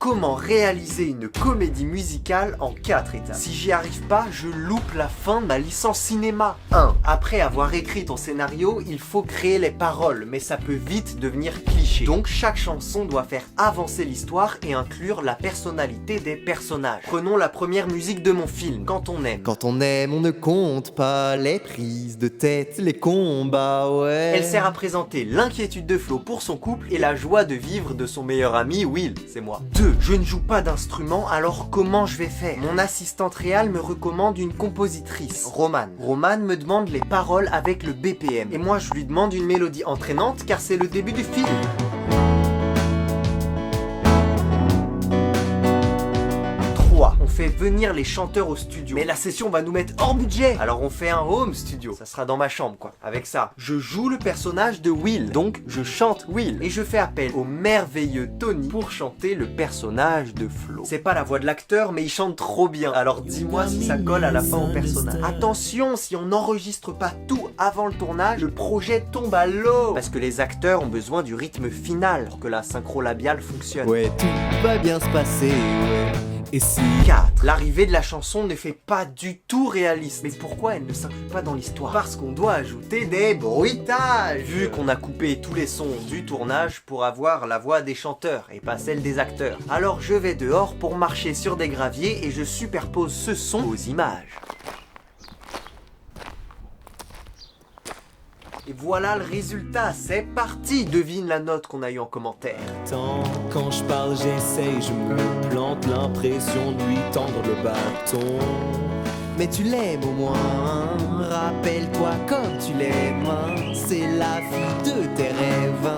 Comment réaliser une comédie musicale en 4 étapes? Si j'y arrive pas, je loupe la fin de ma licence cinéma. 1. Après avoir écrit ton scénario, il faut créer les paroles, mais ça peut vite devenir cliché. Donc chaque chanson doit faire avancer l'histoire et inclure la personnalité des personnages. Prenons la première musique de mon film, Quand on aime. Quand on aime, on ne compte pas les prises de tête, les combats, ouais. Elle sert à présenter l'inquiétude de Flo pour son couple et la joie de vivre de son meilleur ami Will, c'est moi. 2. Je ne joue pas d'instrument, alors comment je vais faire? Mon assistante réelle me recommande une compositrice, Romane. Romane me demande les paroles avec le BPM. Et moi je lui demande une mélodie entraînante car c'est le début du film. On fait venir les chanteurs au studio. Mais la session va nous mettre hors budget. Alors on fait un home studio. Ça sera dans ma chambre quoi. Avec ça, je joue le personnage de Will. Donc je chante Will. Et je fais appel au merveilleux Tony pour chanter le personnage de Flo. C'est pas la voix de l'acteur mais il chante trop bien. Alors dis-moi si ça colle à la fin au personnage. Attention, si on n'enregistre pas tout avant le tournage, le projet tombe à l'eau. Parce que les acteurs ont besoin du rythme final pour que la synchro labiale fonctionne. Ouais, tout va bien se passer, ouais. Et si... 4. L'arrivée de la chanson ne fait pas du tout réaliste. Mais pourquoi elle ne s'inclut pas dans l'histoire? Parce qu'on doit ajouter des bruitages. Vu qu'on a coupé tous les sons du tournage pour avoir la voix des chanteurs et pas celle des acteurs. Alors je vais dehors pour marcher sur des graviers et je superpose ce son aux images. Et voilà le résultat, c'est parti! Devine la note qu'on a eue en commentaire. Quand je parle, j'essaye, je me plante, l'impression de lui tendre le bâton. Mais tu l'aimes au moins, rappelle-toi comme tu l'aimes, c'est la fille de tes rêves.